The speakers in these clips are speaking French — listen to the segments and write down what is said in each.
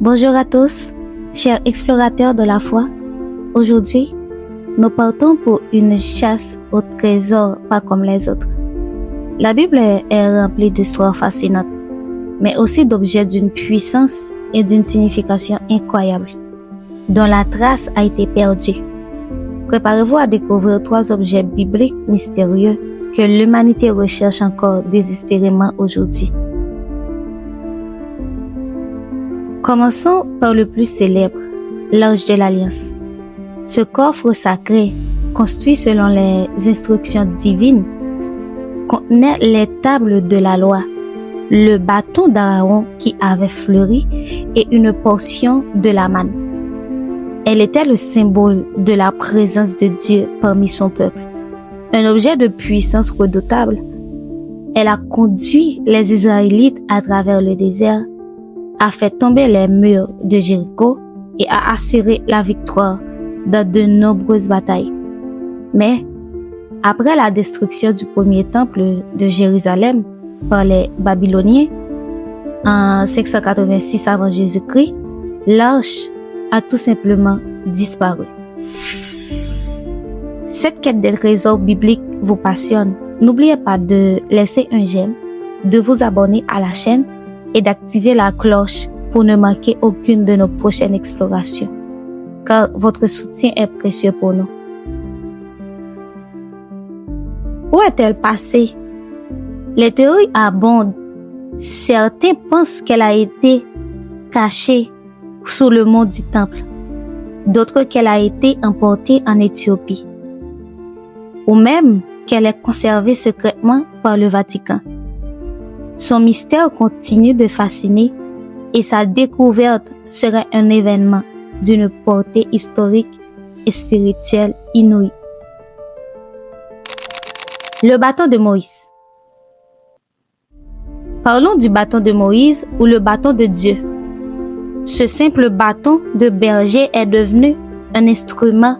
Bonjour à tous, chers explorateurs de la foi. Aujourd'hui, nous partons pour une chasse au trésor pas comme les autres. La Bible est remplie d'histoires fascinantes, mais aussi d'objets d'une puissance et d'une signification incroyable, dont la trace a été perdue. Préparez-vous à découvrir 3 objets bibliques mystérieux que l'humanité recherche encore désespérément aujourd'hui. Commençons par le plus célèbre, l'Arche de l'Alliance. Ce coffre sacré, construit selon les instructions divines, contenait les tables de la loi, le bâton d'Aaron qui avait fleuri et une portion de la manne. Elle était le symbole de la présence de Dieu parmi son peuple. Un objet de puissance redoutable, elle a conduit les Israélites à travers le désert, a fait tomber les murs de Jéricho et a assuré la victoire dans de nombreuses batailles. Mais, après la destruction du premier temple de Jérusalem par les Babyloniens, en 586 avant Jésus-Christ, l'arche a tout simplement disparu. Si cette quête des trésors bibliques vous passionne, n'oubliez pas de laisser un j'aime, de vous abonner à la chaîne et d'activer la cloche pour ne manquer aucune de nos prochaines explorations, car votre soutien est précieux pour nous. Où est-elle passée? Les théories abondent. Certains pensent qu'elle a été cachée sous le mont du temple, d'autres qu'elle a été emportée en Éthiopie, ou même qu'elle est conservée secrètement par le Vatican. Son mystère continue de fasciner et sa découverte serait un événement d'une portée historique et spirituelle inouïe. Le bâton de Moïse. Parlons du bâton de Moïse ou le bâton de Dieu. Ce simple bâton de berger est devenu un instrument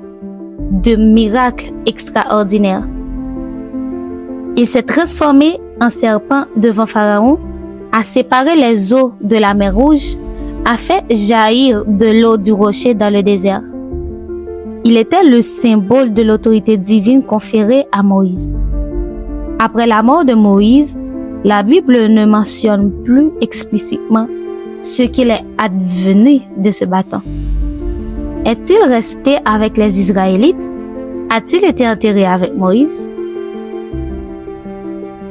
de miracle extraordinaire. Il s'est transformé en serpent devant Pharaon, a séparé les eaux de la mer Rouge, a fait jaillir de l'eau du rocher dans le désert. Il était le symbole de l'autorité divine conférée à Moïse. Après la mort de Moïse, la Bible ne mentionne plus explicitement ce qu'il est advenu de ce bâton. Est-il resté avec les Israélites? A-t-il été enterré avec Moïse?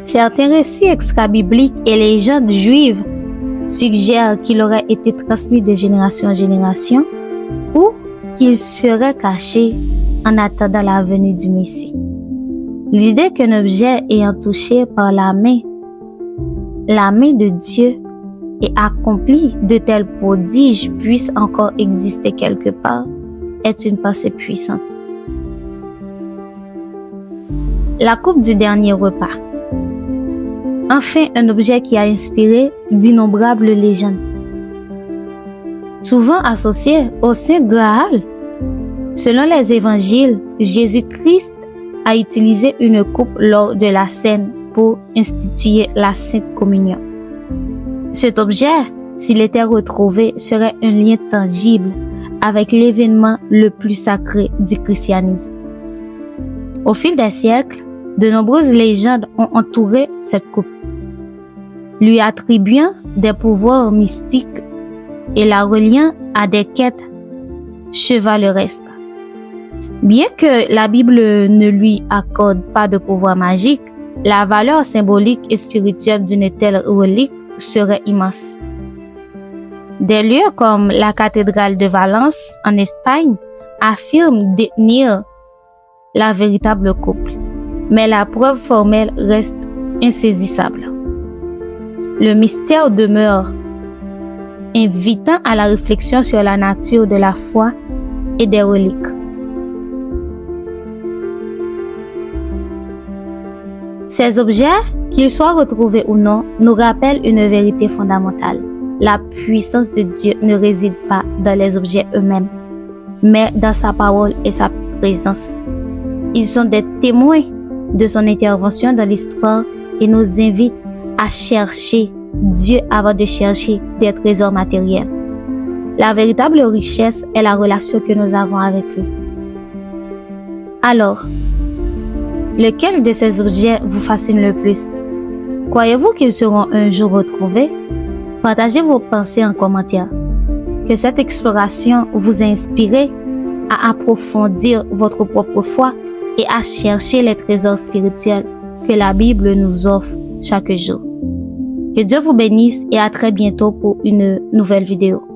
Certains récits extra-bibliques et légendes juives suggèrent qu'il aurait été transmis de génération en génération ou qu'il serait caché en attendant la venue du Messie. L'idée qu'un objet ayant touché par la main de Dieu et accompli de tels prodiges puisse encore exister quelque part est une pensée puissante. La coupe du dernier repas. Enfin, un objet qui a inspiré d'innombrables légendes. Souvent associé au Saint Graal, selon les évangiles, Jésus-Christ a utilisé une coupe lors de la scène pour instituer la Sainte Communion. Cet objet, s'il était retrouvé, serait un lien tangible avec l'événement le plus sacré du christianisme. Au fil des siècles, de nombreuses légendes ont entouré cette coupe, lui attribuant des pouvoirs mystiques et la reliant à des quêtes chevaleresques. Bien que la Bible ne lui accorde pas de pouvoir magique, la valeur symbolique et spirituelle d'une telle relique serait immense. Des lieux comme la cathédrale de Valence en Espagne affirment détenir la véritable coupe, mais la preuve formelle reste insaisissable. Le mystère demeure, invitant à la réflexion sur la nature de la foi et des reliques. Ces objets, qu'ils soient retrouvés ou non, nous rappellent une vérité fondamentale. La puissance de Dieu ne réside pas dans les objets eux-mêmes, mais dans sa parole et sa présence. Ils sont des témoins de son intervention dans l'histoire et nous invitent à chercher Dieu avant de chercher des trésors matériels. La véritable richesse est la relation que nous avons avec lui. Alors, lequel de ces objets vous fascine le plus? Croyez-vous qu'ils seront un jour retrouvés? Partagez vos pensées en commentaire. Que cette exploration vous inspire à approfondir votre propre foi et à chercher les trésors spirituels que la Bible nous offre chaque jour. Que Dieu vous bénisse et à très bientôt pour une nouvelle vidéo.